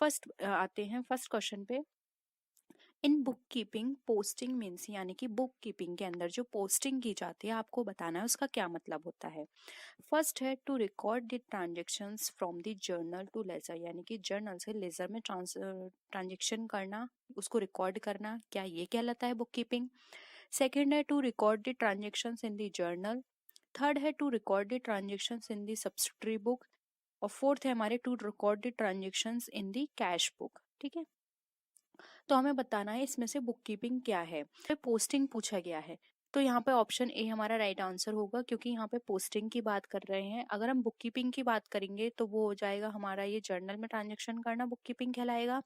First आते हैं first question पे। In book keeping posting means, यानी कि बुक कीपिंग के अंदर जो पोस्टिंग की जाती है आपको बताना है उसका क्या मतलब होता है। फर्स्ट है to record the transactions from the journal to ledger, यानी कि जर्नल से लेजर में ट्रांजेक्शन करना, उसको रिकॉर्ड करना, क्या ये कहलाता है बुक कीपिंग। सेकेंड है to record the transactions in the journal. Third है to record the transactions in the subsidiary book. और फोर्थ है हमारे to record the transactions in the cash book. ठीक है, तो हमें बताना है इसमें से बुक कीपिंग क्या है। फिर पोस्टिंग पूछा गया है, तो यहाँ पे ऑप्शन ए हमारा राइट आंसर होगा, क्योंकि यहाँ पे पोस्टिंग की बात कर रहे हैं। अगर हम बुक कीपिंग की बात करेंगे तो वो हो जाएगा हमारा ये जर्नल में ट्रांजेक्शन करना बुक कीपिंग कहलाएगा।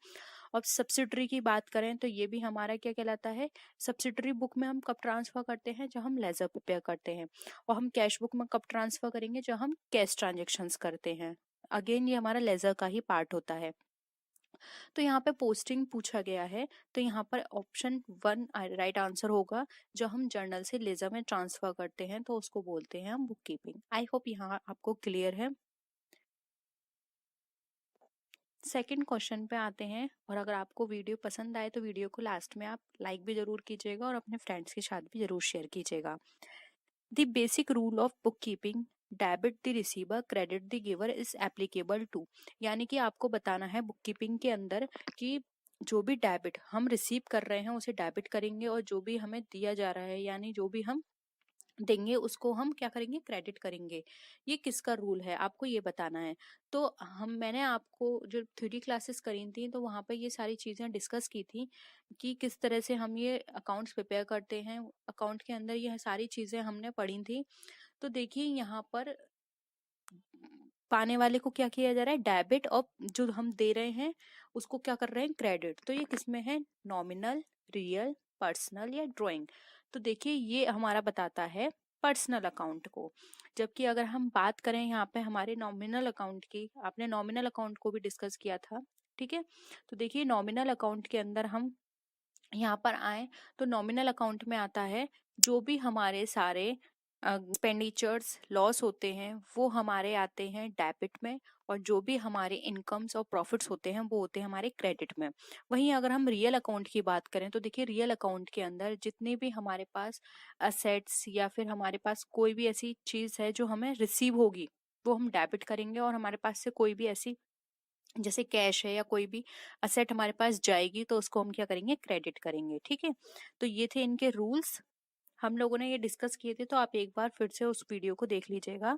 और सब्सिडरी की बात करें तो ये भी हमारा क्या कहलाता है, सब्सिडरी बुक में हम कब ट्रांसफर करते हैं, जब हम लेजर प्रिपेयर करते हैं। और हम कैश बुक में कब ट्रांसफर करेंगे, जब हम कैश ट्रांजेक्शन करते हैं। अगेन ये हमारा लेजर का ही पार्ट होता है। तो यहाँ पे पोस्टिंग पूछा गया है, तो यहाँ पर ऑप्शन 1 राइट आंसर होगा। जो हम जर्नल से लेजर में ट्रांसफर करते हैं तो उसको बोलते हैं हम बुक कीपिंग। आई होप यहाँ आपको क्लियर है। सेकंड क्वेश्चन पे आते हैं, और अगर आपको वीडियो पसंद आए तो वीडियो को लास्ट में आप लाइक भी जरूर कीजिएगा और अपने फ्रेंड्स के साथ भी जरूर शेयर कीजिएगा। The basic rule of book keeping, debit the receiver credit the giver is applicable to, यानी कि आपको बताना है बुक कीपिंग के अंदर कि जो भी डेबिट हम रिसीव कर रहे हैं उसे डेबिट करेंगे, और जो भी हमें दिया जा रहा है यानी जो भी हम देंगे उसको हम क्या करेंगे, क्रेडिट करेंगे। ये किसका रूल है आपको ये बताना है। तो मैंने आपको जो थ्योरी क्लासेस करी थी तो वहां पे ये सारी चीजें डिस्कस की थी कि किस तरह से हम ये अकाउंट्स प्रिपेयर करते हैं। अकाउंट के अंदर ये सारी चीजें हमने पढ़ी थी। तो देखिए यहाँ पर पाने वाले को क्या किया जा रहा है, डेबिट, और जो हम दे रहे हैं उसको क्या कर रहे हैं, क्रेडिट। तो ये किसमें है, नॉमिनल, रियल, पर्सनल या ड्राइंग। तो देखिए ये हमारा बताता है पर्सनल अकाउंट को। जबकि अगर हम बात करें यहाँ पे हमारे नॉमिनल अकाउंट की, आपने नॉमिनल अकाउंट को भी डिस्कस किया था। ठीक है, तो देखिए नॉमिनल अकाउंट के अंदर हम यहाँ पर आए तो नॉमिनल अकाउंट में आता है जो भी हमारे सारे एक्सपेंडिचर्स लॉस होते हैं वो हमारे आते हैं डेबिट में, और जो भी हमारे इनकम्स और प्रॉफिट्स होते हैं वो होते हैं हमारे क्रेडिट में। वहीं अगर हम रियल अकाउंट की बात करें तो देखिए रियल अकाउंट के अंदर जितने भी हमारे पास असेट्स या फिर हमारे पास कोई भी ऐसी चीज है जो हमें रिसीव होगी वो हम डेबिट करेंगे, और हमारे पास से कोई भी ऐसी जैसे कैश है या कोई भी असेट हमारे पास जाएगी तो उसको हम क्या करेंगे, क्रेडिट करेंगे। ठीक है, तो ये थे इनके रूल्स, हम लोगों ने ये डिस्कस किए थे, तो आप एक बार फिर से उस वीडियो को देख लीजिएगा।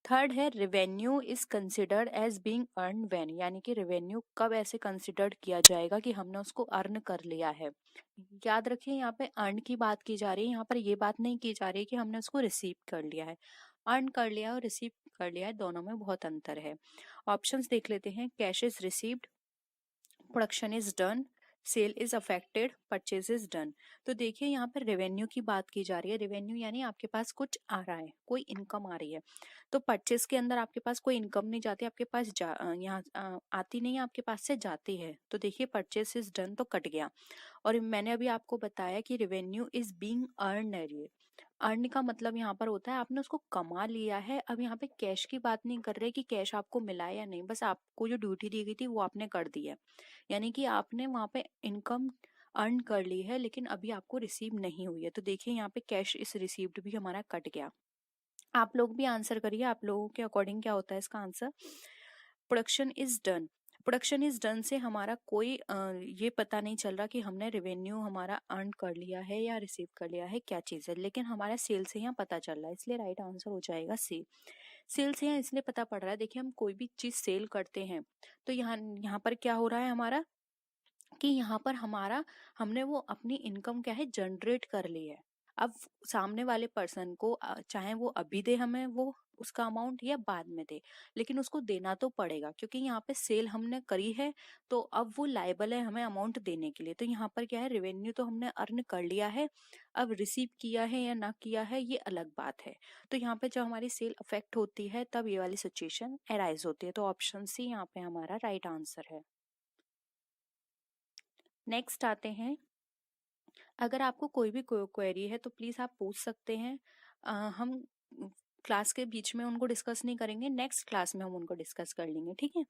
थर्ड है revenue is considered as being earn when, यानी कि रेवेन्यू कब ऐसे कंसिडर्ड किया जाएगा कि हमने उसको अर्न कर लिया है। याद रखिए यहाँ पे अर्न की बात की जा रही है, यहाँ पर ये बात नहीं की जा रही है कि हमने उसको रिसीव कर लिया है। अर्न कर लिया और रिसीव कर लिया है, दोनों में बहुत अंतर है। ऑप्शंस देख लेते हैं, cash is received, production is done, sale is affected, purchase is done. तो देखिए यहाँ पर रेवेन्यू की बात की जा रही है। रेवेन्यू यानी आपके पास कुछ आ रहा है, कोई इनकम आ रही है। तो परचेज के अंदर आपके पास कोई इनकम नहीं जाती, आपके पास यहाँ आती नहीं है, आपके पास से जाती है। तो देखिए परचेज इज डन तो कट गया। और मैंने अभी आपको बताया कि revenue is being earn, earn का मतलब यहाँ पर होता है आपने उसको कमा लिया है। अब यहाँ पे कैश की बात नहीं कर रहे कि कैश आपको मिला है या नहीं, बस आपको जो ड्यूटी दी गई थी वो आपने कर दी है, यानी कि आपने वहां पे इनकम अर्न कर ली है लेकिन अभी आपको रिसीव नहीं हुई है। तो देखिए यहाँ पे कैश इज रिसीव्ड भी हमारा कट गया। आप लोग भी आंसर करिए, आप लोगों के अकॉर्डिंग क्या होता है इसका answer. Production is done, production is done से हमारा कोई ये पता नहीं चल रहा कि हमने रेवेन्यू हमारा अर्न कर लिया है या रिसीव कर लिया है, क्या चीज़ है, लेकिन हमारा सेल से यहाँ पता चल रहा है, इसलिए राइट आंसर हो जाएगा सी। सेल से यहाँ इसलिए पता पड़ रहा है, देखिए हम कोई भी चीज़ सेल करते हैं तो यहाँ यहाँ पर क्या हो रहा है हमारा, कि यहाँ पर हमारा हमने वो अपनी इनकम क्या है जनरेट कर ली है। अब सामने वाले पर्सन को चाहे वो अभी दे हमें वो उसका अमाउंट या बाद में दे, लेकिन उसको देना तो पड़ेगा क्योंकि यहाँ पे सेल हमने करी है। तो अब वो लायबल है हमें अमाउंट देने के लिए। तो यहाँ पर क्या है, रेवेन्यू तो हमने अर्न कर लिया है, अब रिसीव किया है या ना किया है ये अलग बात है। तो यहाँ पे जब हमारी सेल अफेक्ट होती है तब ये वाली सिचुएशन अराइज होती है। तो ऑप्शन सी यहाँ पे हमारा राइट आंसर है। नेक्स्ट आते हैं, अगर आपको कोई भी क्वेरी है तो प्लीज आप पूछ सकते हैं। हम क्लास के बीच में उनको डिस्कस नहीं करेंगे, नेक्स्ट क्लास में हम उनको डिस्कस कर लेंगे, ठीक है।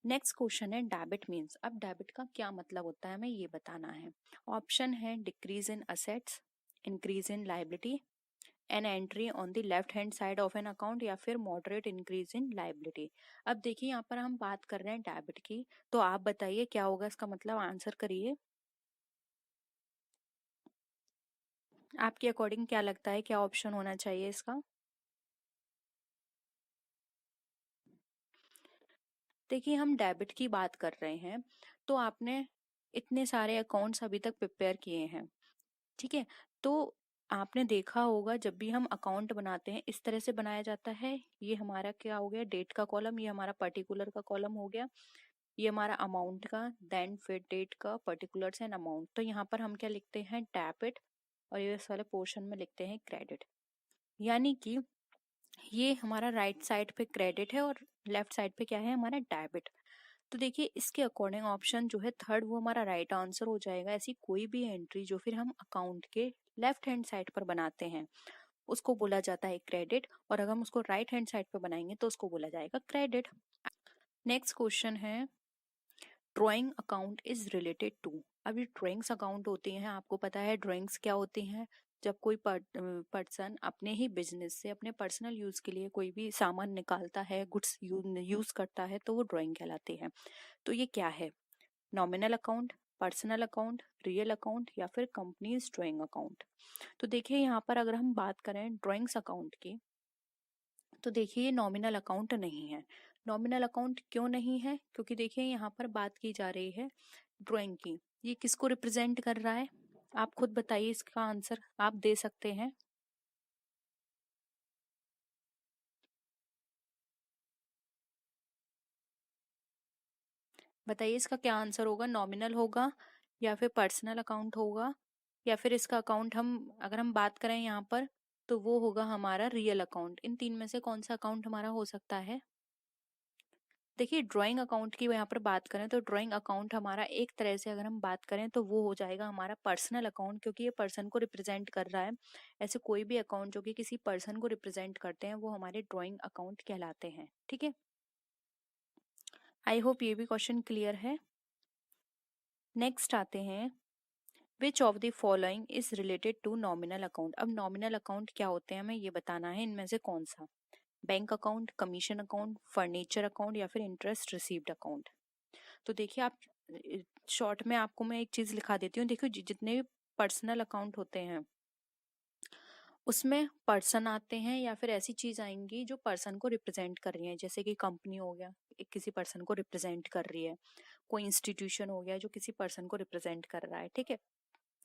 नेक्स्ट क्वेश्चन है डेबिट मीन्स। अब डेबिट का क्या मतलब होता है हमें ये बताना है। ऑप्शन है decrease in assets, increase in liability, an entry on the left hand side of an account, या फिर मॉडरेट इंक्रीज इन लायबिलिटी। अब देखिए यहाँ पर हम बात कर रहे हैं डेबिट की, तो आप बताइए क्या होगा इसका मतलब, आंसर करिए। आपके अकॉर्डिंग क्या लगता है क्या ऑप्शन होना चाहिए इसका? देखिए हम डेबिट की बात कर रहे हैं, तो आपने इतने सारे अकाउंट्स अभी तक प्रिपेयर किए हैं, ठीक है? तो आपने देखा होगा जब भी हम अकाउंट बनाते हैं इस तरह से बनाया जाता है। ये हमारा क्या हो गया, डेट का कॉलम, ये हमारा पर्टिकुलर का कॉलम हो गया, ये हमारा अमाउंट का, देन फिर डेट का, पर्टिकुलर्स एंड अमाउंट। तो यहाँ पर हम क्या लिखते हैं, डेबिट, और ये इस वाले पोर्शन में लिखते हैं क्रेडिट। यानी कि ये हमारा राइट साइड पे क्रेडिट है और लेफ्ट साइड पे क्या है, हमारा डेबिट। तो देखिए इसके अकॉर्डिंग ऑप्शन जो है थर्ड वो हमारा राइट आंसर हो जाएगा। ऐसी कोई भी एंट्री जो फिर हम अकाउंट के लेफ्ट हैंड साइड पर बनाते हैं उसको बोला जाता है क्रेडिट, और अगर हम उसको राइट हैंड साइड पर बनाएंगे तो उसको बोला जाएगा क्रेडिट। नेक्स्ट क्वेश्चन है drawing account is related to. अभी ड्राइंग्स अकाउंट होती हैं, आपको पता है ड्राइंग्स क्या होती हैं, जब कोई पर्सन अपने ही बिजनेस से अपने पर्सनल यूज के लिए कोई भी सामान निकालता है, गुड्स यूज करता है, तो वो ड्राइंग कहलाती है। तो ये क्या है, nominal account, personal account, real account, या फिर कंपनीज ड्राइंग अकाउंट? तो देखिए यहाँ पर अगर हम बात करें ड्राइंग्स अकाउंट की, तो देखिए ये नॉमिनल अकाउंट नहीं है। नॉमिनल अकाउंट क्यों नहीं है, क्योंकि देखिए यहाँ पर बात की जा रही है ड्राइंग की, ये किसको रिप्रेजेंट कर रहा है? आप खुद बताइए, इसका आंसर आप दे सकते हैं। बताइए इसका क्या आंसर होगा, नॉमिनल होगा या फिर पर्सनल अकाउंट होगा, या फिर इसका अकाउंट हम अगर हम बात करें यहाँ पर तो वो होगा हमारा रियल अकाउंट। इन तीन में से कौन सा अकाउंट हमारा हो सकता है? देखिए ड्राइंग अकाउंट की यहाँ पर बात करें तो ड्राइंग अकाउंट हमारा एक तरह से अगर हम बात करें तो वो हो जाएगा हमारा पर्सनल अकाउंट, क्योंकि ये पर्सन को रिप्रेजेंट कर रहा है। ऐसे कोई भी अकाउंट जो कि किसी पर्सन को रिप्रेजेंट करते हैं वो हमारे ड्राइंग अकाउंट कहलाते हैं, ठीक है? आई होप ये भी क्वेश्चन क्लियर है। नेक्स्ट आते हैं, which of the following is related to nominal account. अब नॉमिनल अकाउंट क्या होते हैं हमें ये बताना है, इनमें से कौन सा, bank account, commission account, furniture account, या फिर इंटरेस्ट रिसीव्ड अकाउंट? तो देखिए आप, शॉर्ट में आपको मैं एक चीज लिखा देती हूँ। देखिए जितने भी पर्सनल अकाउंट होते हैं उसमें पर्सन आते हैं या फिर ऐसी चीज आएंगी जो पर्सन को रिप्रेजेंट कर रही है, जैसे कि कंपनी हो गया, एक किसी पर्सन को रिप्रेजेंट कर रही है, कोई इंस्टीट्यूशन हो गया जो किसी पर्सन को रिप्रेजेंट कर रहा है, ठीक है?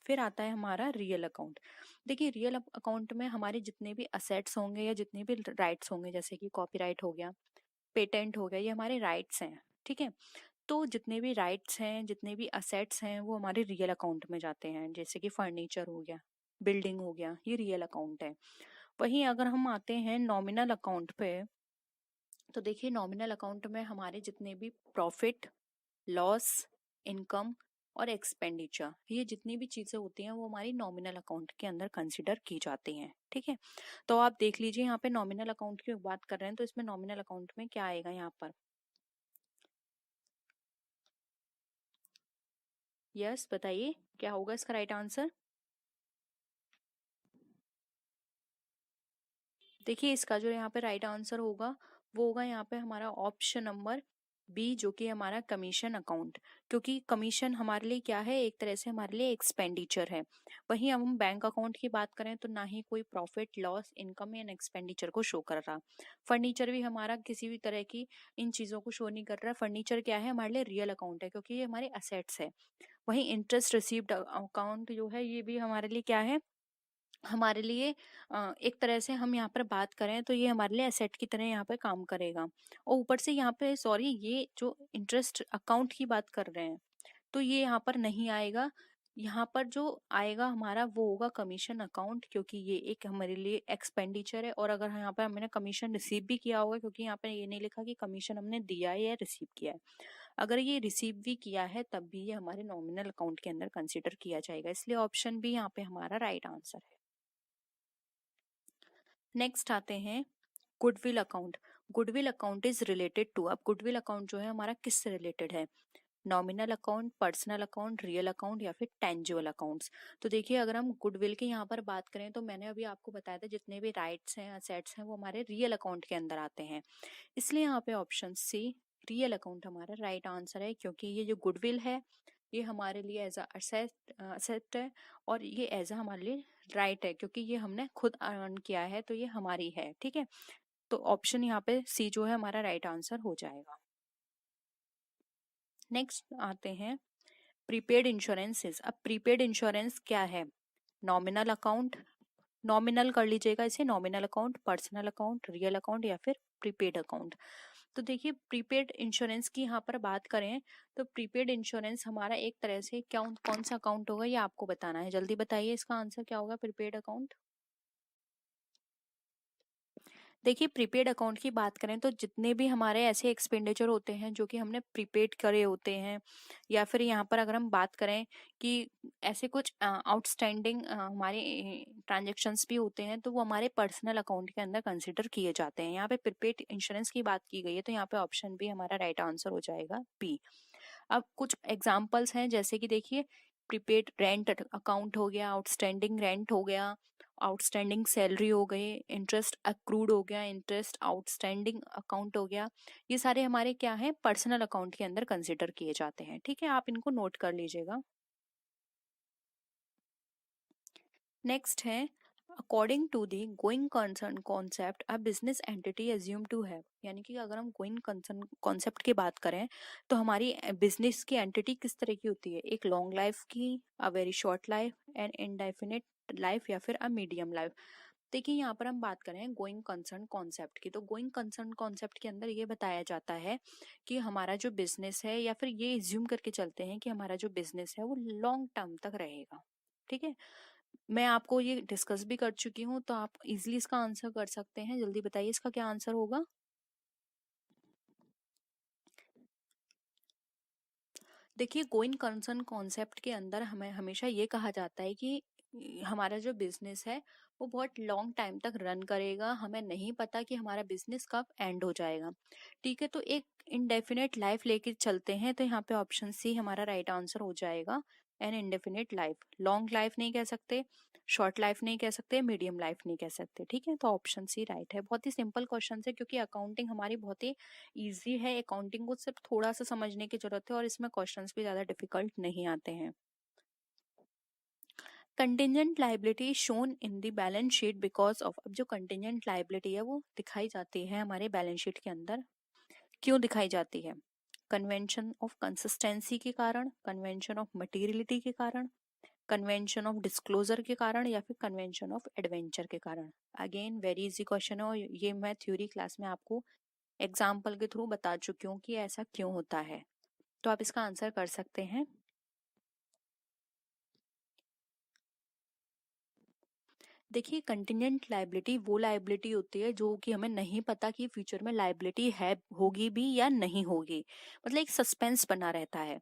फिर आता है हमारा रियल अकाउंट। देखिए रियल अकाउंट में हमारे जितने भी असेट्स होंगे या जितने भी राइट्स होंगे, जैसे कि कॉपीराइट हो गया, पेटेंट हो गया, ये हमारे राइट्स हैं, ठीक है? तो जितने भी राइट्स हैं, जितने भी असेट्स हैं, वो हमारे रियल अकाउंट में जाते हैं, जैसे कि फर्नीचर हो गया, बिल्डिंग हो गया, ये रियल अकाउंट है। वहीं अगर हम आते हैं नॉमिनल अकाउंट पे, तो देखिए नॉमिनल अकाउंट में हमारे जितने भी प्रॉफिट, लॉस, इनकम और एक्सपेंडिचर, ये जितनी भी चीजें होती हैं वो हमारी नॉमिनल अकाउंट के अंदर कंसिडर की जाती हैं, ठीक है? तो आप देख लीजिए यहाँ पे नॉमिनल अकाउंट की बात कर रहे हैं तो इसमें नॉमिनल अकाउंट में क्या आएगा यहाँ पर? यस बताइए क्या होगा इसका राइट आंसर? देखिए इसका जो यहाँ पे राइट आंसर होगा वो होगा यहाँ पे हमारा ऑप्शन नंबर बी, जो कि हमारा कमीशन अकाउंट। क्योंकि कमीशन हमारे लिए क्या है, एक तरह से हमारे लिए एक्सपेंडिचर है। वहीं अब हम बैंक अकाउंट की बात करें तो ना ही कोई प्रॉफिट, लॉस, इनकम या एक्सपेंडिचर को शो कर रहा। फर्नीचर भी हमारा किसी भी तरह की इन चीजों को शो नहीं कर रहा। फर्नीचर क्या है, हमारे लिए रियल अकाउंट है क्योंकि ये हमारे असेट्स है। वहीं इंटरेस्ट रिसीव्ड अकाउंट जो है ये भी हमारे लिए क्या है, हमारे लिए एक तरह से हम यहाँ पर बात करें तो ये हमारे लिए एसेट की तरह यहाँ पे काम करेगा। और ऊपर से यहाँ पे सॉरी, ये जो इंटरेस्ट अकाउंट की बात कर रहे हैं तो ये यहाँ पर नहीं आएगा। यहाँ पर जो आएगा हमारा वो होगा कमीशन अकाउंट, क्योंकि ये एक हमारे लिए एक्सपेंडिचर है। और अगर यहाँ पर हमने कमीशन रिसीव भी किया होगा, क्योंकि यहाँ पर ये नहीं लिखा कि कमीशन हमने दिया है या रिसीव किया है, अगर ये रिसीव भी किया है तब भी ये हमारे नॉमिनल अकाउंट के अंदर कंसिडर किया जाएगा। इसलिए ऑप्शन बी यहाँ पे हमारा राइट आंसर है। नेक्स्ट आते हैं goodwill account. Goodwill account is related to, अब गुडविल अकाउंट जो है हमारा किससे रिलेटेड है? Nominal account, personal account, real account या फिर टेंजिबल अकाउंट्स। तो देखिए अगर हम गुडविल की यहाँ पर बात करें तो मैंने अभी आपको बताया था जितने भी राइट्स हैं, असेट्स हैं, वो हमारे रियल अकाउंट के अंदर आते हैं। इसलिए यहाँ पे ऑप्शन सी रियल अकाउंट हमारा राइट आंसर है, क्योंकि ये जो गुडविल है ये हमारे लिए एज असेट है, और ये एज हमारे लिए राइट है, क्योंकि ये हमने खुद अर्न किया है, तो ये हमारी है। ठीक है, तो ऑप्शन यहाँ पे सी जो है हमारा राइट आंसर हो जाएगा। नेक्स्ट आते हैं प्रीपेड इंश्योरेंसेस। अब प्रीपेड इंश्योरेंस क्या है? नॉमिनल अकाउंट, नॉमिनल कर लीजिएगा इसे, nominal account, personal account, real account या फिर प्रीपेड अकाउंट। तो देखिए प्रीपेड इंश्योरेंस की यहाँ पर बात करें तो प्रीपेड इंश्योरेंस हमारा एक तरह से क्या, कौन सा अकाउंट होगा ये आपको बताना है। जल्दी बताइए इसका आंसर क्या होगा प्रीपेड अकाउंट। देखिए प्रीपेड अकाउंट की बात करें तो जितने भी हमारे ऐसे एक्सपेंडिचर होते हैं जो कि हमने प्रीपेड करे होते हैं, या फिर यहाँ पर अगर हम बात करें कि ऐसे कुछ आउटस्टैंडिंग हमारे ट्रांजेक्शन्स भी होते हैं, तो वो हमारे पर्सनल अकाउंट के अंदर कंसिडर किए जाते हैं। यहाँ पे प्रीपेड इंश्योरेंस की बात की गई है, तो यहाँ पे ऑप्शन बी हमारा राइट आंसर हो जाएगा, बी। अब कुछ एग्जाम्पल्स हैं, जैसे कि देखिए प्रीपेड रेंट अकाउंट हो गया, आउटस्टैंडिंग रेंट हो गया, आउटस्टैंडिंग सैलरी हो गई, इंटरेस्ट अक्रूड हो गया, इंटरेस्ट आउटस्टैंडिंग अकाउंट हो गया। ये सारे हमारे क्या हैं, पर्सनल अकाउंट के अंदर कंसिडर किए जाते हैं। ठीक है, आप इनको नोट कर लीजिएगा। नेक्स्ट है according to the going concern concept a business entity assume to have, यानी कि अगर हम गोइंग कंसर्न कॉन्सेप्ट की बात करें तो हमारी बिजनेस की एंटिटी किस तरह की होती है? एक लॉन्ग लाइफ की, a very short life, and indefinite life या फिर अ मीडियम लाइफ। देखिए यहाँ पर हम बात करें गोइंग कंसर्न कॉन्सेप्ट की, तो गोइंग कंसर्न कॉन्सेप्ट के अंदर ये बताया जाता है कि हमारा जो बिजनेस है, या फिर ये एज्यूम करके चलते हैं कि हमारा जो बिजनेस है वो लॉन्ग टर्म तक रहेगा। ठीक है, मैं आपको ये डिस्कस भी कर चुकी हूँ, तो आप इजीली इसका आंसर कर सकते हैं। जल्दी बताइए इसका क्या आंसर होगा। देखिए गोइंग कंसर्न कॉन्सेप्ट के अंदर हमें हमेशा ये कहा जाता है कि हमारा जो बिजनेस है वो बहुत लॉन्ग टाइम तक रन करेगा, हमें नहीं पता कि हमारा बिजनेस कब एंड हो जाएगा। ठीक है, तो एक इनडेफिनेट लाइफ लेके चलते हैं, तो यहाँ पे ऑप्शन सी हमारा राइट आंसर हो जाएगा, an indefinite life. Long life नहीं कह सकते, शॉर्ट लाइफ नहीं कह सकते, मीडियम लाइफ नहीं कह सकते। ठीक है, तो ऑप्शन सी राइट है। बहुत ही सिंपल क्वेश्चन है, क्योंकि अकाउंटिंग हमारी बहुत ही इजी है। अकाउंटिंग को सिर्फ थोड़ा सा समझने की जरूरत है, और इसमें क्वेश्चंस भी ज्यादा डिफिकल्ट नहीं आते हैं। Contingent liability shown in the balance sheet because of, अब जो कंटिजेंट लाइबिलिटी है वो दिखाई जाती है हमारे बैलेंस शीट के अंदर, क्यों दिखाई जाती है? कन्वेंशन ऑफ कंसिस्टेंसी के कारण, कन्वेंशन ऑफ मटेरियलिटी के कारण, कन्वेंशन ऑफ डिस्क्लोजर के कारण, या फिर कन्वेंशन ऑफ एडवेंचर के कारण। अगेन वेरी इजी क्वेश्चन है, और ये मैं थ्योरी क्लास में आपको एग्जाम्पल के थ्रू बता चुकी हूँ कि ऐसा क्यों होता है। तो आप इसका आंसर कर सकते हैं। देखिए कंटिजेंट लाइबिलिटी वो लाइबिलिटी होती है जो कि हमें नहीं पता कि फ्यूचर में लाइबिलिटी है, होगी भी या नहीं होगी, मतलब एक सस्पेंस बना रहता है।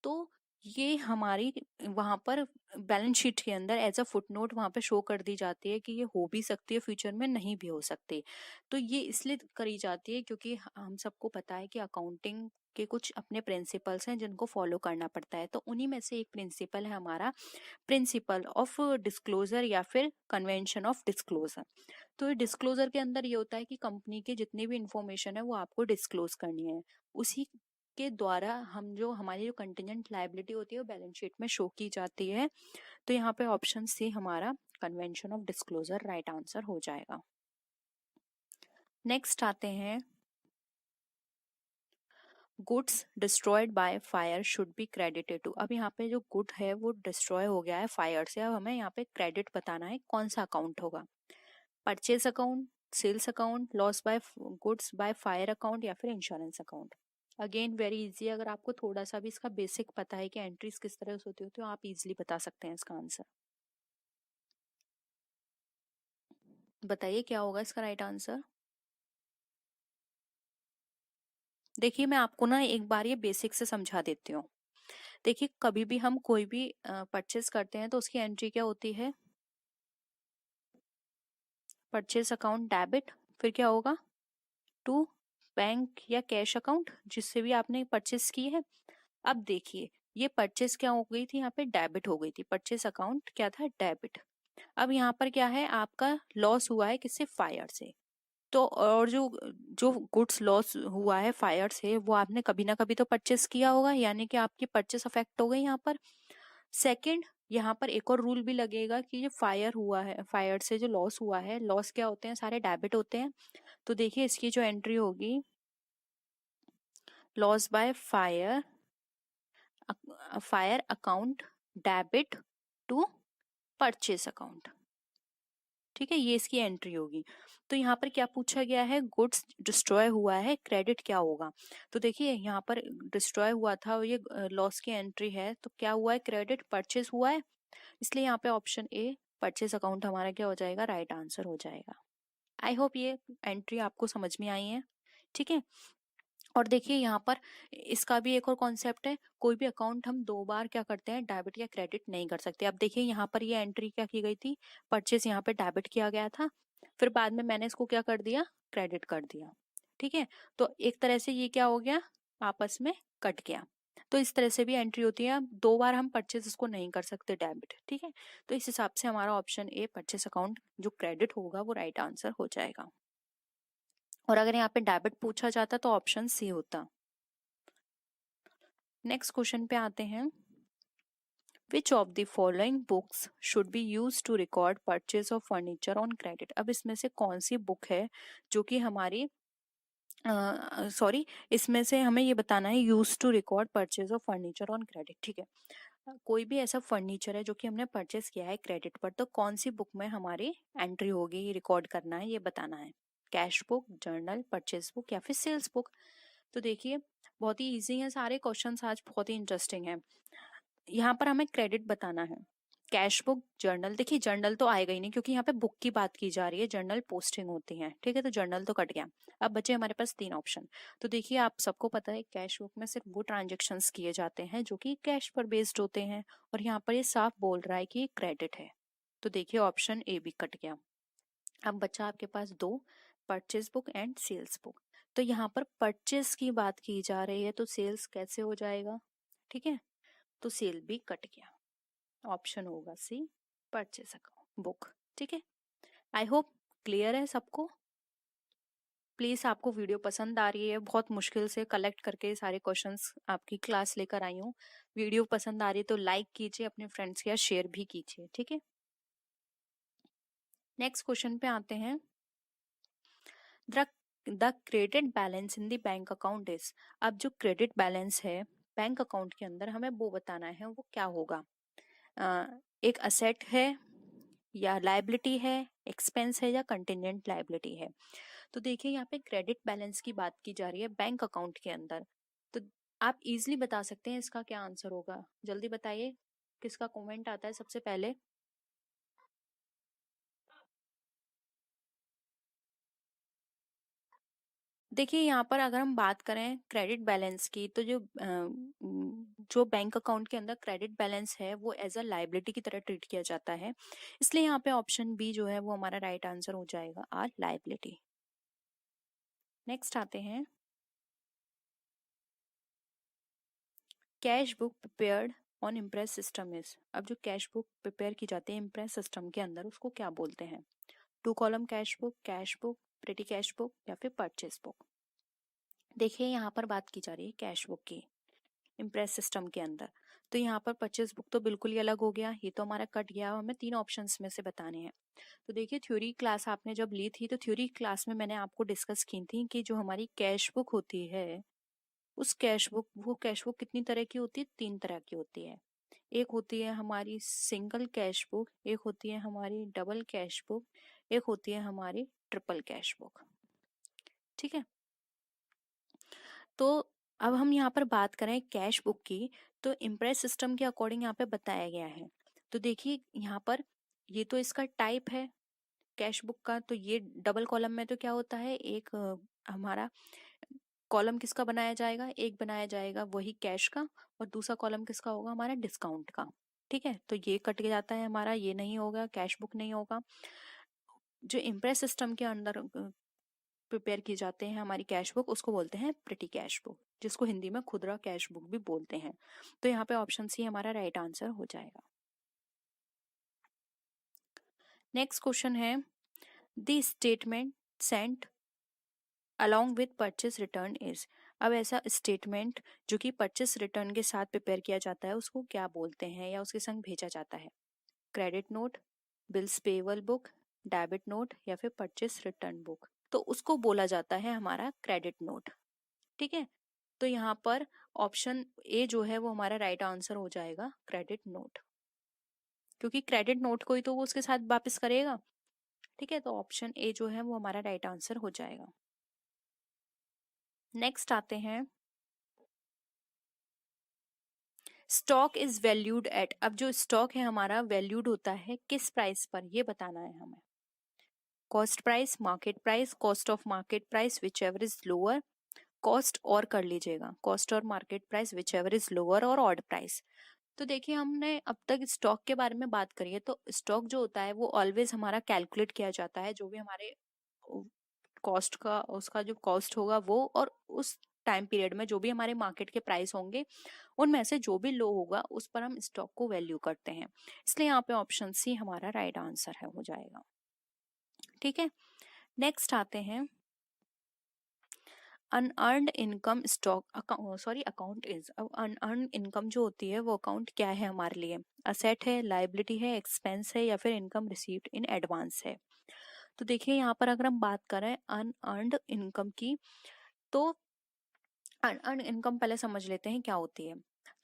तो ये हमारी वहां पर बैलेंस शीट के अंदर एज अ फुटनोट वहां पे शो कर दी जाती है कि ये हो भी सकती है फ्यूचर में, नहीं भी हो सकती। तो ये इसलिए करी जाती है क्योंकि हम सबको पता है कि अकाउंटिंग के कुछ अपने प्रिंसिपल्स हैं जिनको फॉलो करना पड़ता है। तो उन्हीं में से एक प्रिंसिपल है हमारा प्रिंसिपल ऑफ डिस्क्लोजर या फिर कन्वेंशन ऑफ डिस्क्लोजर। तो डिस्क्लोजर के अंदर ये होता है कि कंपनी के जितनी भी इंफॉर्मेशन है वो आपको डिस्क्लोज करनी है, उसी के द्वारा हम जो हमारी जो कंटिजेंट लायबिलिटी होती है वो बैलेंस शीट में शो की जाती है। तो यहाँ पे ऑप्शन सी हमारा convention of disclosure right answer हो जाएगा। नेक्स्ट आते हैं goods destroyed by fire should be credited to. अब यहाँ पे जो गुड है वो डिस्ट्रॉय हो गया है फायर से, अब हमें यहाँ पे क्रेडिट बताना है कौन सा अकाउंट होगा। Purchase account, sales account, loss by goods by fire account, या फिर insurance account. Again very easy, अगर आपको थोड़ा सा भी इसका बेसिक पता है कि एंट्रीज किस तरह से होती है तो आप इजीली बता सकते हैं इसका आंसर। बताइए क्या होगा इसका राइट आंसर। देखिए मैं आपको ना एक बार ये बेसिक से समझा देती हूँ। देखिए कभी भी हम कोई भी परचेज करते हैं तो उसकी एंट्री क्या होती है? परचेज अकाउंट डेबिट, फिर क्या होगा? टू बैंक या कैश अकाउंट जिससे भी आपने परचेस की है। अब देखिए ये परचेस क्या हो गई थी, यहाँ पे डेबिट हो गई थी, परचेस अकाउंट क्या था, डेबिट। अब यहाँ पर क्या है, आपका लॉस हुआ है किससे, फायर से। तो और जो जो गुड्स लॉस हुआ है फायर से, वो आपने कभी ना कभी तो परचेस किया होगा, यानी कि आपकी परचेस अफेक्ट हो गई यहाँ पर। सेकंड, यहाँ पर एक और रूल भी लगेगा कि ये फायर हुआ है, फायर से जो लॉस हुआ है, लॉस क्या होते हैं, सारे डेबिट होते हैं। तो देखिए इसकी जो एंट्री होगी, loss by fire, fire account debit to purchase account. ठीक है, ये इसकी एंट्री होगी। तो यहाँ पर क्या पूछा गया है, गुड्स डिस्ट्रॉय हुआ है, क्रेडिट क्या होगा। तो देखिए यहाँ पर डिस्ट्रॉय हुआ था, ये लॉस की एंट्री है, तो क्या हुआ है, क्रेडिट, परचेस हुआ है, इसलिए यहाँ पे ऑप्शन ए परचेस अकाउंट हमारा क्या हो जाएगा, राइट आंसर हो जाएगा। आई होप ये एंट्री आपको समझ में आई है। ठीक है, और देखिए यहाँ पर इसका भी एक और कॉन्सेप्ट है, कोई भी अकाउंट हम दो बार क्या करते हैं, डेबिट या क्रेडिट नहीं कर सकते। अब देखिए यहाँ पर ये एंट्री क्या की गई थी, परचेस यहाँ पे डेबिट किया गया था, फिर बाद में मैंने इसको क्या कर दिया, क्रेडिट कर दिया। ठीक है, तो एक तरह से ये क्या हो गया, आपस में कट गया। तो इस तरह से भी एंट्री होती है, अब दो बार हम परचेस इसको नहीं कर सकते डेबिट। ठीक है, तो इस हिसाब से हमारा ऑप्शन ए परचेस अकाउंट जो क्रेडिट होगा वो राइट आंसर हो जाएगा। और अगर यहाँ पे डेबिट पूछा जाता तो ऑप्शन सी होता। नेक्स्ट क्वेश्चन पे आते हैं, which of the following books should be use to record purchase of furniture on credit. अब इसमें से कौन सी बुक है जो कि हमारी सॉरी इसमें से हमें ये बताना है, use to record purchase of furniture on credit. ठीक है, कोई भी ऐसा फर्नीचर है जो कि हमने परचेस किया है क्रेडिट पर, तो कौन सी बुक में हमारी एंट्री होगी, रिकॉर्ड करना है, ये बताना है। Cash book, journal, purchase book या फिर सेल्स बुक। तो देखिए बहुत ही इजी है सारे क्वेश्चंस, आज बहुत ही इंटरेस्टिंग है। यहाँ पर हमें क्रेडिट बताना है, कैश बुक, जर्नल। देखिए जर्नल तो आएगा ही नहीं क्योंकि यहाँ पे बुक की बात की जा रही है, जर्नल पोस्टिंग होती है। ठीक है, तो जर्नल तो कट गया। अब बचे हमारे पास तीन ऑप्शन। तो देखिए आप सबको पता है कैश बुक में सिर्फ वो ट्रांजेक्शन्स किए जाते हैं जो कि कैश पर बेस्ड होते हैं, और यहाँ पर ये साफ बोल रहा है कि क्रेडिट है। तो देखिए ऑप्शन ए भी कट गया। अब बचा आपके पास दो, purchase book and sales book. तो यहाँ पर परचेज की बात की जा रही है, तो सेल्स कैसे हो जाएगा। ठीक है, तो सेल भी कट गया, ऑप्शन होगा सी, परचेस अकाउंट बुक। ठीक है, आई होप क्लियर है सबको। प्लीज आपको वीडियो पसंद आ रही है, बहुत मुश्किल से कलेक्ट करके सारे क्वेश्चंस आपकी क्लास लेकर आई हूँ। वीडियो पसंद आ रही है तो लाइक कीजिए, अपने फ्रेंड्स के साथ शेयर भी कीजिए। ठीक है, नेक्स्ट क्वेश्चन पे आते हैं, the credit balance in the bank account is. अब जो क्रेडिट बैलेंस है बैंक अकाउंट के अंदर, हमें वो बताना है, वो क्या होगा। एक असेट है या लाइबिलिटी है, एक्सपेंस है या कंटिजेंट लाइबिलिटी है। तो देखिए यहाँ पे क्रेडिट बैलेंस की बात की जा रही है बैंक अकाउंट के अंदर। तो आप इजीली बता सकते हैं इसका क्या आंसर होगा, जल्दी बताइए, किसका कमेंट आता है सबसे पहले। देखिए यहाँ पर अगर हम बात करें क्रेडिट बैलेंस की, तो जो बैंक अकाउंट के अंदर क्रेडिट बैलेंस है वो एज अ लाइबिलिटी की तरह ट्रीट किया जाता है, इसलिए यहाँ पे ऑप्शन बी जो है वो हमारा राइट आंसर हो जाएगा, आर लाइबिलिटी। नेक्स्ट आते हैं, cash book prepared on impress system is. अब जो कैश बुक प्रिपेयर की जाती है इम्प्रेस सिस्टम के अंदर, उसको क्या बोलते हैं। Two column cash book, pretty cash book या फिर परचेस बुक। देखिए यहाँ पर बात की जा रही है कैश बुक की इम्प्रेस सिस्टम के अंदर, तो यहाँ पर परचेस बुक तो बिल्कुल ही अलग हो गया, ये तो हमारा कट गया। हमें तीन ऑप्शंस में से बताने हैं। तो देखिए थ्योरी क्लास आपने जब ली थी, तो थ्योरी क्लास में मैंने आपको डिस्कस की थी कि जो हमारी कैश बुक होती है, उस कैश बुक कितनी तरह की होती है, तीन तरह की होती है। एक होती है हमारी सिंगल कैश बुक, एक होती है हमारी डबल कैश बुक, एक होती है हमारी ट्रिपल कैश बुक। ठीक है, तो अब हम यहाँ पर बात करें कैश बुक की, तो इम्प्रेस सिस्टम के अकॉर्डिंग यहाँ पे बताया गया है। तो देखिए यहाँ पर ये तो इसका टाइप है कैश बुक का, तो ये डबल कॉलम में तो क्या होता है, एक हमारा कॉलम किसका बनाया जाएगा, एक बनाया जाएगा वही कैश का, और दूसरा कॉलम किसका होगा, हमारा डिस्काउंट का। ठीक है, तो ये कट जाता है हमारा, ये नहीं होगा, कैश बुक नहीं होगा। जो इम्प्रेस सिस्टम के अंदर प्रिपेयर किए जाते हैं हमारी कैश बुक, उसको बोलते हैं प्रिटी कैश बुक, जिसको हिंदी में खुदरा कैश बुक भी बोलते हैं। तो यहाँ पे ऑप्शन सी हमारा राइट आंसर हो जाएगा। नेक्स्ट क्वेश्चन है, the statement sent along with purchase return is. अब ऐसा स्टेटमेंट जो कि परचेस रिटर्न के साथ प्रिपेयर किया जाता है उसको क्या बोलते हैं या उसके संग भेजा जाता है? Credit note, bills payable book, debit note या फिर परचेस रिटर्न बुक। तो उसको बोला जाता है हमारा क्रेडिट नोट। ठीक है, तो यहाँ पर ऑप्शन ए जो है वो हमारा राइट आंसर हो जाएगा, क्रेडिट नोट, क्योंकि क्रेडिट नोट को ही तो वो उसके साथ वापस करेगा। ठीक है, तो ऑप्शन ए जो है वो हमारा राइट आंसर हो जाएगा। नेक्स्ट आते हैं, स्टॉक इज वैल्यूड एट। अब जो स्टॉक है हमारा वैल्यूड होता है किस प्राइस पर, ये बताना है हमें। Cost price, market price, cost of market price which ever is lower, cost और कर लीजिएगा, कॉस्ट और market price which ever is lower, और ऑड प्राइस। तो देखिए हमने अब तक स्टॉक के बारे में बात करी है, तो स्टॉक जो होता है वो ऑलवेज हमारा कैलकुलेट किया जाता है, जो भी हमारे कॉस्ट का, उसका जो कॉस्ट होगा वो, और उस टाइम पीरियड में जो भी हमारे मार्केट के प्राइस होंगे उनमें से जो भी लो होगा उस पर हम स्टॉक को वैल्यू करते हैं। इसलिए यहाँ पे ऑप्शन सी हमारा राइट आंसर है, हो जाएगा। ठीक है, नेक्स्ट आते हैं, unearned income stock account is. अब अनअर्न्ड इनकम जो होती है वो अकाउंट क्या है हमारे लिए? असेट है, लायबिलिटी है, एक्सपेंस है या फिर इनकम रिसीव्ड इन एडवांस है? तो देखिए यहाँ पर अगर हम बात करें अनअर्न्ड इनकम की, तो अनअर्न्ड इनकम पहले समझ लेते हैं क्या होती है।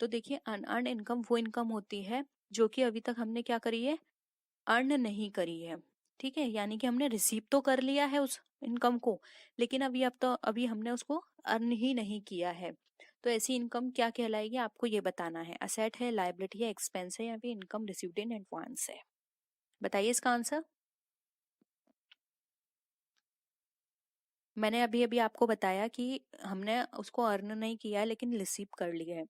तो देखिए अनअर्न्ड इनकम वो इनकम होती है जो कि अभी तक हमने क्या करी है, अर्न नहीं करी है। ठीक है, यानी कि हमने रिसीव तो कर लिया है उस इनकम को, लेकिन अभी हमने उसको अर्न ही नहीं किया है। तो ऐसी इनकम क्या कहलाएगी, आपको ये बताना है। असेट है, लायबिलिटी है, एक्सपेंस है या फिर इनकम रिसीव्ड इन एडवांस है? बताइए इसका आंसर। मैंने अभी अभी आपको बताया कि हमने उसको अर्न नहीं किया है लेकिन रिसीव कर लिया है।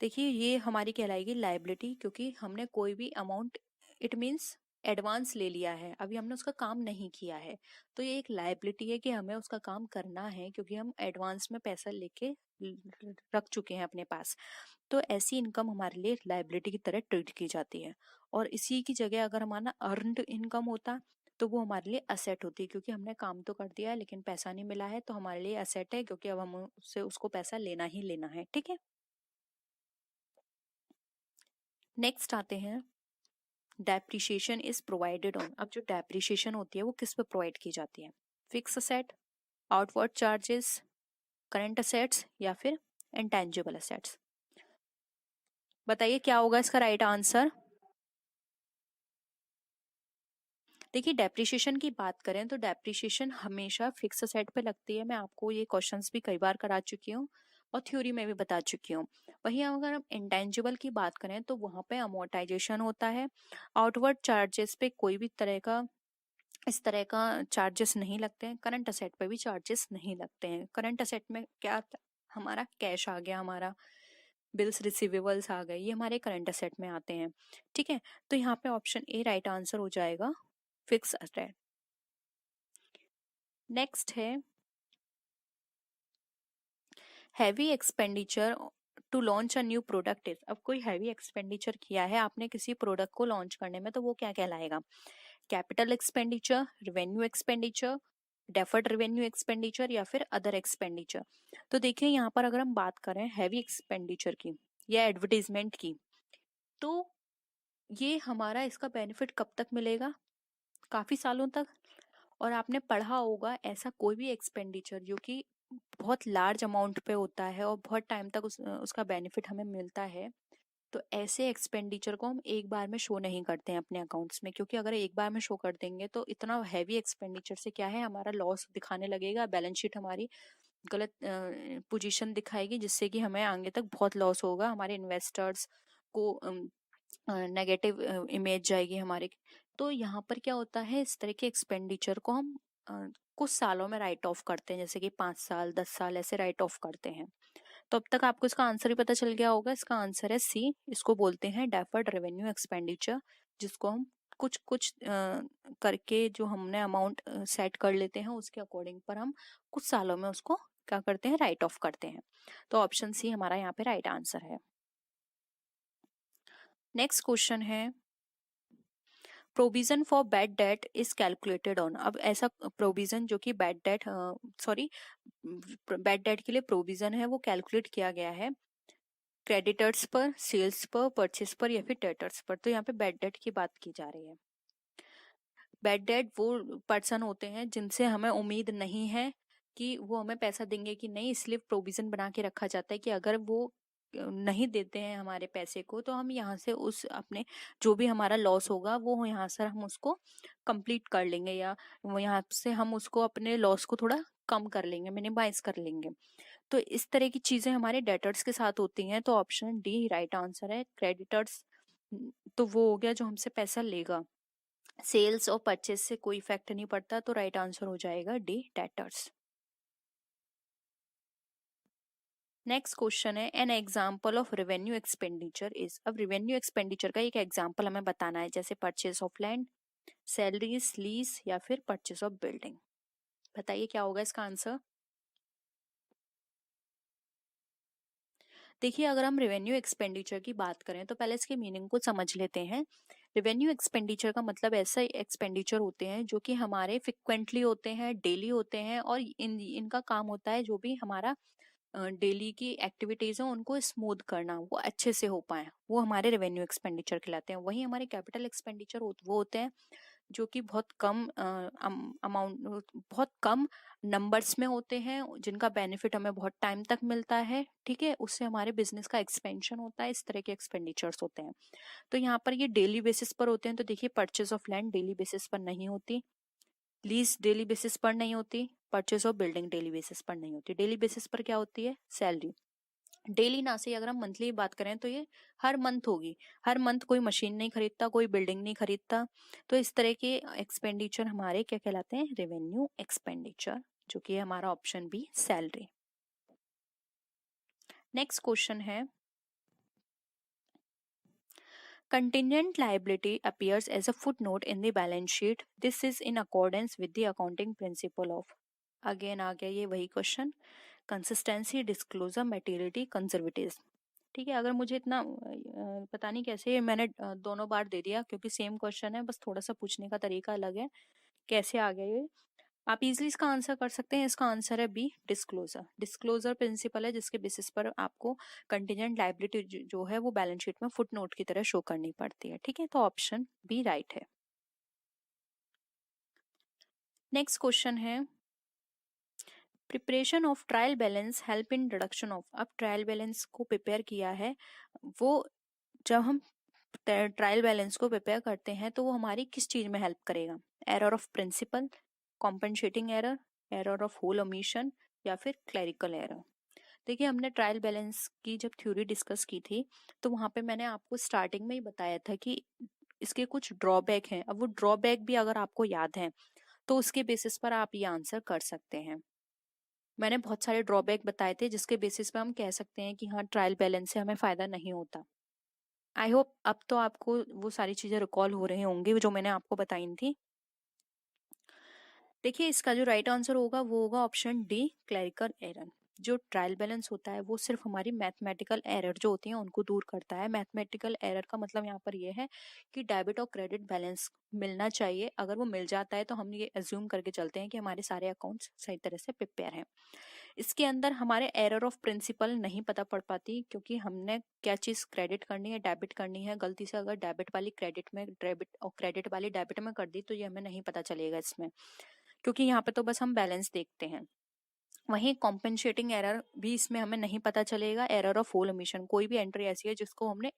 देखिए ये हमारी कहलाएगी लायबिलिटी, क्योंकि हमने कोई भी अमाउंट, इट मीन्स एडवांस ले लिया है, अभी हमने उसका काम नहीं किया है। तो ये एक लायबिलिटी है कि हमें उसका काम करना है, क्योंकि हम एडवांस में पैसा लेके रख चुके हैं अपने पास। तो ऐसी इनकम हमारे लिए लायबिलिटी की तरह ट्रीट की जाती है। और इसी की जगह अगर हमारा अर्नड इनकम होता तो वो हमारे लिए असेट होती, क्योंकि हमने काम तो कर दिया है लेकिन पैसा नहीं मिला है, तो हमारे लिए असेट है, क्योंकि अब हम उससे उसको पैसा लेना ही लेना है। ठीक है, नेक्स्ट आते हैं, डेप्रिसिएशन इज प्रोवाइडेड ऑन। अब जो डेप्रिसिएशन होती है वो किस पे प्रोवाइड की जाती है? Fix asset, outward charges, current assets या फिर इंटेंजिबल असेट्स? बताइए क्या होगा इसका राइट आंसर। देखिए डेप्रिसिएशन की बात करें तो डेप्रिसिएशन हमेशा फिक्स असेट पे लगती है। मैं आपको ये क्वेश्चंस भी कई बार करा चुकी हूँ और थ्योरी में भी बता चुकी हूँ। वहीं अगर हम इंटेंजिबल की बात करें तो वहां पे अमोर्टाइजेशन होता है। आउटवर्ड चार्जेस पे कोई भी तरह का इस तरह का चार्जेस नहीं लगते हैं। करंट असेट पे भी चार्जेस नहीं लगते हैं। करंट असेट में क्या, हमारा कैश आ गया, हमारा बिल्स रिसीवेबल्स आ गए, ये हमारे करंट असेट में आते हैं। ठीक है, तो यहाँ पे ऑप्शन ए राइट आंसर हो जाएगा, फिक्स असेट। नेक्स्ट है, heavy expenditure to launch a new product is. अब कोई हैवी एक्सपेंडिचर किया है आपने किसी प्रोडक्ट को लॉन्च करने में, तो वो क्या कहलाएगा? Capital expenditure, revenue expenditure, deferred revenue expenditure या फिर अदर एक्सपेंडिचर? तो देखिए यहाँ पर अगर हम बात करें हैवी एक्सपेंडिचर की या एडवर्टीजमेंट की, तो ये हमारा इसका बेनिफिट कब तक मिलेगा? काफी सालों तक। और आपने पढ़ा होगा ऐसा कोई भी एक्सपेंडिचर जो कि बहुत लार्ज अमाउंट पे होता है और बहुत टाइम तक उसका बेनिफिट हमें मिलता है, तो ऐसे एक्सपेंडिचर को हम एक बार में शो नहीं करते हैं अपने अकाउंट्स में, क्योंकि अगर एक बार में शो कर देंगे तो इतना हैवी एक्सपेंडिचर से क्या है, हमारा लॉस दिखाने लगेगा, बैलेंस शीट हमारी गलत पोजीशन दिखाएगी, जिससे कि हमें आगे तक बहुत लॉस होगा, हमारे इन्वेस्टर्स को नेगेटिव इमेज जाएगी हमारे। तो यहाँ पर क्या होता है, इस तरह के एक्सपेंडिचर को हम कुछ सालों में राइट ऑफ करते हैं, जैसे कि 5 साल 10 साल ऐसे राइट ऑफ करते हैं। तो अब तक आपको इसका आंसर ही पता चल गया होगा। इसका आंसर है सी, इसको बोलते हैं डेफर्ड रेवेन्यू एक्सपेंडिचर, जिसको हम कुछ कुछ करके जो हमने अमाउंट सेट कर लेते हैं उसके अकॉर्डिंग पर हम कुछ सालों में उसको क्या करते हैं, राइट ऑफ करते हैं। तो ऑप्शन सी हमारा यहाँ पे राइट आंसर है। नेक्स्ट क्वेश्चन है provision for bad debt is calculated on. अब ऐसा प्रोविजन जो कि बैड डेट बैड डेट के लिए प्रोविजन है वो कैलकुलेट किया गया है क्रेडिटर्स पर, सेल्स पर, परचेस पर या फिर डेटर्स पर। तो यहाँ पे बैड डेट की बात की जा रही है। बैड डेट वो पर्सन होते हैं जिनसे हमें उम्मीद नहीं है कि वो हमें पैसा देंगे कि नहीं, इसलिए प्रोविजन बना के रखा जाता है कि अगर वो नहीं देते हैं हमारे पैसे को तो हम यहाँ से उस अपने जो भी हमारा लॉस होगा वो यहाँ से हम उसको कंप्लीट कर लेंगे, या वो यहाँ से हम उसको अपने लॉस को थोड़ा कम कर लेंगे, मिनिमाइज कर लेंगे। तो इस तरह की चीजें हमारे डेटर्स के साथ होती हैं। तो ऑप्शन डी राइट आंसर है। क्रेडिटर्स तो वो हो गया जो हमसे पैसा लेगा, सेल्स और परचेस से कोई इफेक्ट नहीं पड़ता। तो राइट आंसर हो जाएगा डी डेटर्स। नेक्स्ट क्वेश्चन है N example of revenue expenditure is. अब रेवेन्यू एक्सपेंडिचर का एक एग्जाम्पल हमें बताना है, जैसे purchase of land, salaries, lease या फिर परचेस ऑफ बिल्डिंग। बताइए क्या होगा इसका आंसर। देखिए अगर हम रेवेन्यू एक्सपेंडिचर की बात करें तो पहले इसके मीनिंग को समझ लेते हैं। रेवेन्यू एक्सपेंडिचर का मतलब ऐसा एक्सपेंडिचर होते हैं जो कि हमारे फ्रिक्वेंटली होते हैं, डेली होते हैं, और इनका काम होता है जो भी हमारा डेली की एक्टिविटीज है उनको स्मूथ करना, वो अच्छे से हो पाए, वो हमारे रेवेन्यू एक्सपेंडिचर कहलाते हैं। वहीं हमारे कैपिटल एक्सपेंडिचर वो होते हैं जो कि बहुत कम अमाउंट, बहुत कम नंबर्स में होते हैं, जिनका बेनिफिट हमें बहुत टाइम तक मिलता है, ठीक है, उससे हमारे बिजनेस का एक्सपेंशन होता है। इस तरह के एक्सपेंडिचर्स होते हैं। तो यहाँ पर ये डेली बेसिस पर होते हैं। तो देखिए purchase of land daily basis पर नहीं होती, लीज डेली बेसिस पर नहीं होती, purchase of building daily basis पर नहीं होती। डेली बेसिस पर क्या होती है, सैलरी। डेली ना से अगर हम मंथली की बात करें तो ये हर मंथ होगी। हर मंथ कोई मशीन नहीं खरीदता, कोई बिल्डिंग नहीं खरीदता। तो इस तरह के एक्सपेंडिचर हमारे क्या कहलाते हैं, रेवेन्यू एक्सपेंडिचर, जो कि है हमारा option B salary. Next question है contingent liability appears as a footnote in the balance sheet. This is in accordance with the accounting principle of। Again आ गया ये वही question, consistency, disclosure, materiality, conservatism. ठीक है, अगर मुझे इतना पता नहीं कैसे मैंने दोनों बार दे दिया, क्योंकि सेम क्वेश्चन है, बस थोड़ा सा पूछने का तरीका अलग है। कैसे आ गया ये, आप इजीली इसका आंसर कर सकते हैं। इसका आंसर है बी डिस्क्लोजर। डिस्क्लोजर प्रिंसिपल है जिसके बेसिस पर आपको कंटिजेंट लायबिलिटी जो है वो बैलेंस शीट में फुटनोट की तरह शो करनी पड़ती है। ठीक है, तो ऑप्शन बी राइट है। नेक्स्ट क्वेश्चन है preparation of trial balance help in reduction of. अब ट्रायल बैलेंस को प्रिपेयर किया है, वो जब हम ट्रायल बैलेंस को प्रिपेयर करते हैं तो वो हमारी किस चीज में हेल्प करेगा, error of principle, compensating error, error of whole omission या फिर क्लरिकल एरर। देखिए हमने ट्रायल बैलेंस की जब थ्योरी डिस्कस की थी तो वहां पे मैंने आपको स्टार्टिंग में ही बताया था कि इसके कुछ ड्रॉबैक हैं। अब वो ड्रॉबैक भी अगर आपको याद है तो उसके बेसिस पर आप ये आंसर कर सकते हैं। मैंने बहुत सारे ड्रॉबैक बताए थे जिसके बेसिस पे हम कह सकते हैं कि हाँ ट्रायल बैलेंस से हमें फायदा नहीं होता। आई होप अब तो आपको वो सारी चीजें रिकॉल हो रही होंगी जो मैंने आपको बताई थी। देखिए इसका जो राइट आंसर होगा वो होगा ऑप्शन डी क्लरिकल एरर। जो ट्रायल बैलेंस होता है वो सिर्फ हमारी मैथमेटिकल एरर जो होती है उनको दूर करता है। मैथमेटिकल एरर का मतलब यहाँ पर ये है कि डेबिट और क्रेडिट बैलेंस मिलना चाहिए। अगर वो मिल जाता है तो हम ये एज्यूम करके चलते हैं कि हमारे सारे अकाउंट्स सही तरह से प्रिपेयर हैं। इसके अंदर हमारे एरर ऑफ प्रिंसिपल नहीं पता पड़ पाती, क्योंकि हमने क्या चीज क्रेडिट करनी है, डेबिट करनी है, गलती से अगर डेबिट वाली क्रेडिट में, डेबिट और क्रेडिट वाली डेबिट में कर दी तो ये हमें नहीं पता चलेगा इसमें, क्योंकि यहाँ पे तो बस हम बैलेंस देखते हैं। वहीं कॉम्पेंसेटिंग एरर भी इसमें हमें नहीं पता चलेगा। एरर ऑफ होल ओमिशन, कोई भी एंट्री ऐसी है जिसको हमने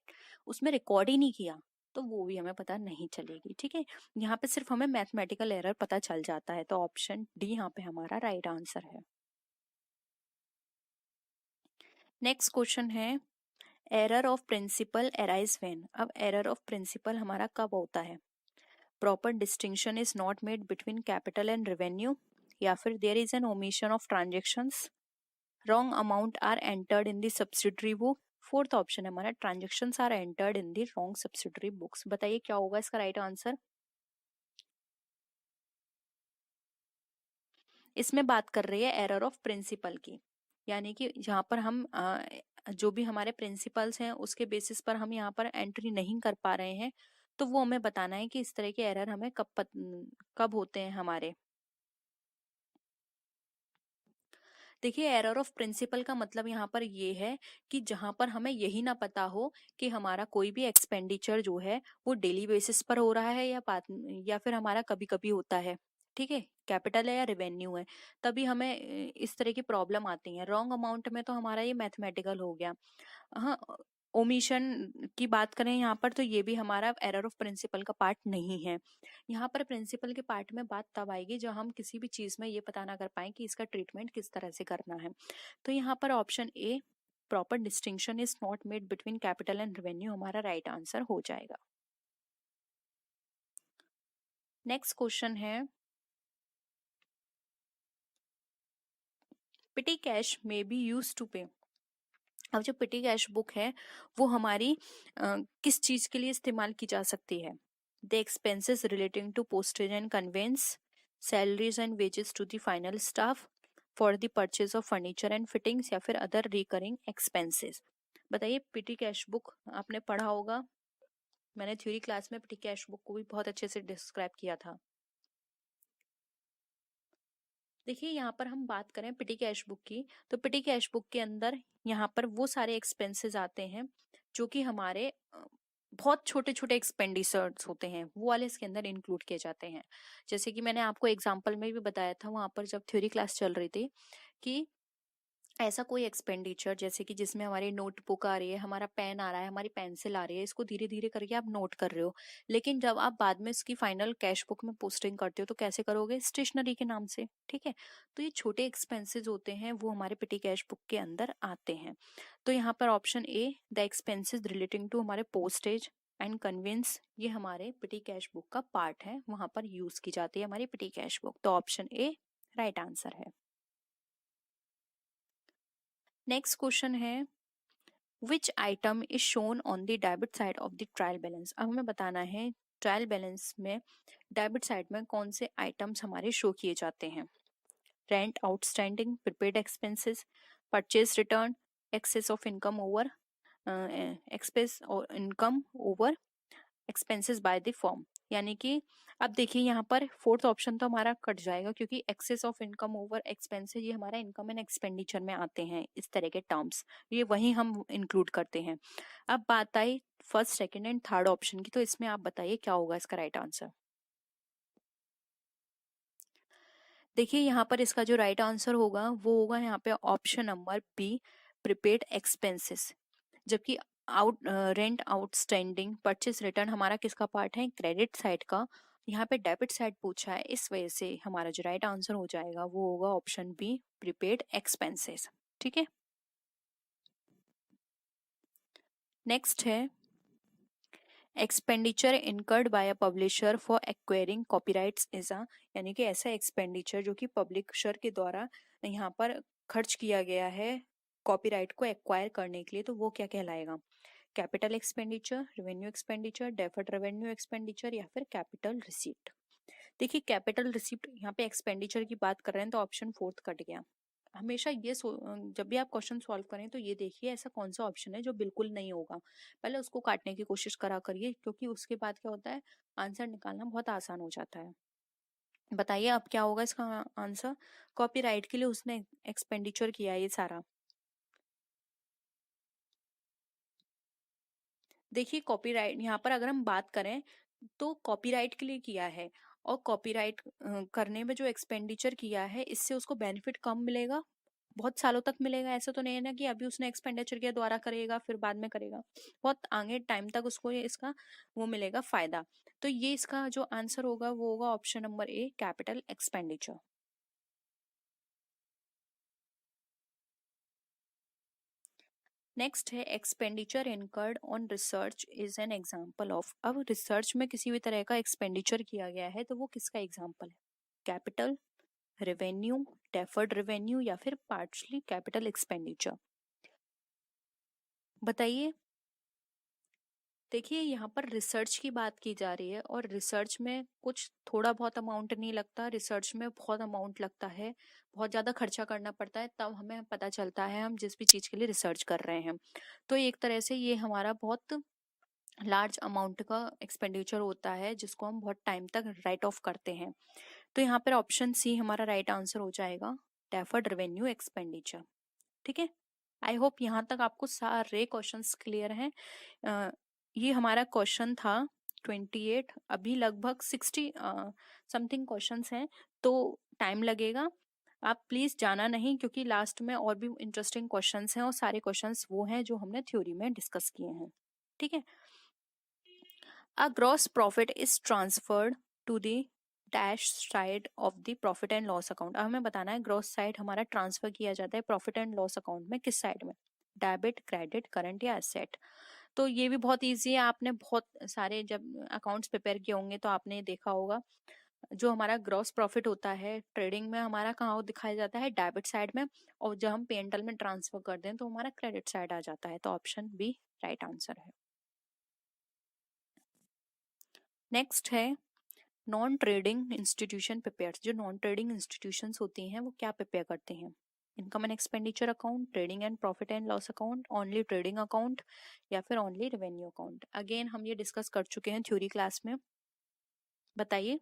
उसमें रिकॉर्ड ही नहीं किया तो वो भी हमें पता नहीं चलेगी। ठीक है, यहाँ पे सिर्फ हमें मैथमेटिकल एरर पता चल जाता है। तो ऑप्शन डी यहाँ पे हमारा राइट आंसर है। नेक्स्ट क्वेश्चन है error of principle arise when. अब एरर ऑफ प्रिंसिपल हमारा कब होता है, proper distinction is not made between capital and revenue, या फिर there is an omission of transactions, wrong amount are entered in the subsidiary book. Fourth option है हमारा transactions are entered in the wrong subsidiary books. बताइए क्या होगा इसका right answer. इसमें बात कर रही है एरर ऑफ प्रिंसिपल की, यानी कि जहाँ पर हम जो भी हमारे प्रिंसिपल्स हैं उसके बेसिस पर हम यहाँ पर एंट्री नहीं कर पा रहे हैं, तो वो हमें बताना है कि इस तरह के एरर हमें कब होते हैं हमारे। देखिए, एरर ऑफ प्रिंसिपल का मतलब यहाँ पर ये है कि जहाँ पर हमें यही ना पता हो कि हमारा कोई भी एक्सपेंडिचर जो है वो डेली बेसिस पर हो रहा है या फिर हमारा कभी कभी होता है, ठीक है, कैपिटल है या रेवेन्यू है, तभी हमें इस तरह की प्रॉब्लम आती है। रॉन्ग अमाउंट में तो हमारा ये मैथमेटिकल हो गया। हाँ, ओमिशन की बात करें यहाँ पर, तो ये भी हमारा एरर ऑफ प्रिंसिपल का पार्ट नहीं है। यहाँ पर प्रिंसिपल के पार्ट में बात तब आएगी जब हम किसी भी चीज में ये पता ना कर पाए कि इसका ट्रीटमेंट किस तरह से करना है। तो यहाँ पर option A, proper distinction is not made between capital and revenue, हमारा राइट आंसर हो जाएगा। नेक्स्ट क्वेश्चन है, petty cash may be use to pay. अब जो पिटी कैश बुक है वो हमारी किस चीज के लिए इस्तेमाल की जा सकती है? The expenses relating to postage and conveyance, salaries and wages to the final staff, for the purchase of furniture and fittings, या फिर अदर रिकरिंग एक्सपेंसेस। बताइए, पिटी कैश बुक आपने पढ़ा होगा, मैंने थ्योरी क्लास में पिटी कैश बुक को भी बहुत अच्छे से डिस्क्राइब किया था। देखिए, यहाँ पर हम बात करें पिटी कैश बुक की, तो पिटी कैश बुक के अंदर यहाँ पर वो सारे एक्सपेंसेस आते हैं जो कि हमारे बहुत छोटे छोटे एक्सपेंडिचर्स होते हैं, वो वाले इसके अंदर इंक्लूड किए जाते हैं। जैसे कि मैंने आपको एग्जांपल में भी बताया था वहां पर जब थ्योरी क्लास चल रही थी, कि ऐसा कोई एक्सपेंडिचर जैसे कि जिसमें हमारी नोटबुक आ रही है, हमारा पेन आ रहा है, हमारी पेंसिल आ रही है, इसको धीरे धीरे करके आप नोट कर रहे हो, लेकिन जब आप बाद में इसकी फाइनल कैश बुक में पोस्टिंग करते हो तो कैसे करोगे? स्टेशनरी के नाम से, ठीक है। तो ये छोटे एक्सपेंसेस होते हैं, वो हमारे पिटी कैश बुक के अंदर आते हैं। तो यहाँ पर option A, the expenses relating to हमारे पोस्टेज एंड कन्वेंस, ये हमारे पिटी कैश बुक का पार्ट है, वहां पर यूज की जाती है हमारी पिटी कैश बुक। तो ऑप्शन ए राइट आंसर है। नेक्स्ट क्वेश्चन है, which item is shown on the debit side of the trial balance. अब हमें बताना है ट्रायल बैलेंस में डेबिट साइड में कौन से आइटम्स हमारे शो किए जाते हैं? Rent outstanding, prepaid expenses, purchase return, excess of income over expense और income over expenses by the firm. यानी कि अब देखिए, यहाँ पर फोर्थ ऑप्शन तो हमारा कट जाएगा, क्योंकि excess of income over expenses ये हमारा इनकम एंड एक्सपेंडिचर में आते हैं, इस तरह के टर्म्स ये वही हम इंक्लूड करते हैं। अब बात आई first, second and third option की, तो इसमें आप बताइए क्या होगा इसका राइट आंसर। देखिए, यहाँ पर इसका जो राइट आंसर होगा वो होगा यहाँ पे option number B, prepaid expenses. जबकि रेंट आउटस्टैंडिंग, परचेस रिटर्न हमारा किसका पार्ट है? क्रेडिट साइड का। यहाँ पे डेबिट साइड पूछा है, इस वजह से हमारा जो राइट आंसर हो जाएगा वो होगा ऑप्शन बी, प्रीपेड एक्सपेंसेस। ठीक है, नेक्स्ट है, expenditure incurred by a publisher for acquiring copyrights is a, यानी कि ऐसा एक्सपेंडिचर जो कि पब्लिशर के द्वारा यहाँ पर खर्च किया गया है कॉपीराइट को एक्वायर करने के लिए, तो वो क्या कहलाएगा? Capital expenditure, revenue expenditure, deferred revenue expenditure, या फिर कैपिटल रिसीप्ट। देखिए, कैपिटल रिसीप्ट यहाँ पे एक्सपेंडिचर की बात कर रहे हैं, तो ऑप्शन फोर्थ कट गया। हमेशा जब भी आप क्वेश्चन सॉल्व करें तो ये देखिए ऐसा कौन सा ऑप्शन है जो बिल्कुल नहीं होगा, पहले उसको काटने की कोशिश करा करिए, क्योंकि उसके बाद क्या होता है, आंसर निकालना बहुत आसान हो जाता है। बताइए अब क्या होगा इसका आंसर? कॉपीराइट के लिए उसने एक्सपेंडिचर किया है ये सारा। देखिए, कॉपीराइट यहाँ पर अगर हम बात करें तो कॉपीराइट के लिए किया है, और कॉपीराइट करने में जो एक्सपेंडिचर किया है इससे उसको बेनिफिट कम मिलेगा, बहुत सालों तक मिलेगा। ऐसा तो नहीं है ना कि अभी उसने एक्सपेंडिचर किया दोबारा करेगा फिर बाद में करेगा, बहुत आगे टाइम तक उसको ये इसका वो मिलेगा फायदा। तो ये इसका जो आंसर होगा वो होगा option number A, capital expenditure. Next है, expenditure incurred on research is an example of. अब रिसर्च में किसी भी तरह का एक्सपेंडिचर किया गया है तो वो किसका एग्जाम्पल है? कैपिटल, रेवेन्यू, डेफर्ड रेवेन्यू, या फिर पार्शली कैपिटल एक्सपेंडिचर। बताइए, देखिए यहाँ पर रिसर्च की बात की जा रही है और रिसर्च में कुछ थोड़ा बहुत अमाउंट नहीं लगता, रिसर्च में बहुत अमाउंट लगता है, बहुत ज़्यादा खर्चा करना पड़ता है, तब हमें पता चलता है हम जिस भी चीज़ के लिए रिसर्च कर रहे हैं। तो एक तरह से ये हमारा बहुत लार्ज अमाउंट का एक्सपेंडिचर होता है जिसको हम बहुत टाइम तक राइट ऑफ करते हैं। तो यहाँ पर ऑप्शन सी हमारा राइट आंसर हो जाएगा, डेफर्ड रेवेन्यू एक्सपेंडिचर। ठीक है, आई होप यहाँ तक आपको सारे क्वेश्चंस क्लियर हैं। ये हमारा क्वेश्चन था 28, अभी लगभग 60 समथिंग क्वेश्चंस हैं, तो टाइम लगेगा। आप प्लीज जाना नहीं, क्योंकि लास्ट में और भी इंटरेस्टिंग क्वेश्चंस हैं और सारे क्वेश्चंस वो हैं जो हमने थ्योरी में डिस्कस किए हैं। ठीक है, a gross profit is transferred to the dash side of the profit and loss account. अब हमें बताना है ग्रॉस साइड हमारा ट्रांसफर किया जाता है प्रॉफिट एंड लॉस अकाउंट में किस साइड में, डेबिट, क्रेडिट, करंट या एसेट। तो ये भी बहुत इजी है, आपने बहुत सारे जब अकाउंट्स प्रिपेयर किए होंगे तो आपने देखा होगा, जो हमारा ग्रॉस प्रॉफिट होता है ट्रेडिंग में हमारा कहाँ दिखाया जाता है, डेबिट साइड में, और जब हम P&L में ट्रांसफर कर दें तो हमारा क्रेडिट साइड आ जाता है। तो ऑप्शन बी राइट आंसर है। नेक्स्ट है नॉन ट्रेडिंग इंस्टीट्यूशन प्रिपेयर। जो नॉन ट्रेडिंग इंस्टीट्यूशंस होती हैं वो क्या प्रिपेयर करते हैं, income and expenditure account, trading and profit and loss account, only trading account, या फिर ओनली रेवेन्यू अकाउंट। अगेन हम ये डिस्कस कर चुके हैं थ्योरी क्लास में, बताइए।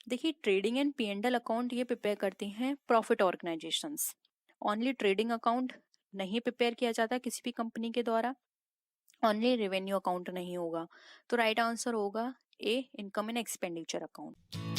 देखिए ट्रेडिंग एंड P&L अकाउंट ये प्रिपेयर करती हैं profit organisations, only trading account नहीं प्रिपेयर किया जाता किसी भी कंपनी के द्वारा, ओनली रेवेन्यू अकाउंट नहीं होगा। तो राइट आंसर होगा ए, इनकम एंड एक्सपेंडिचर अकाउंट।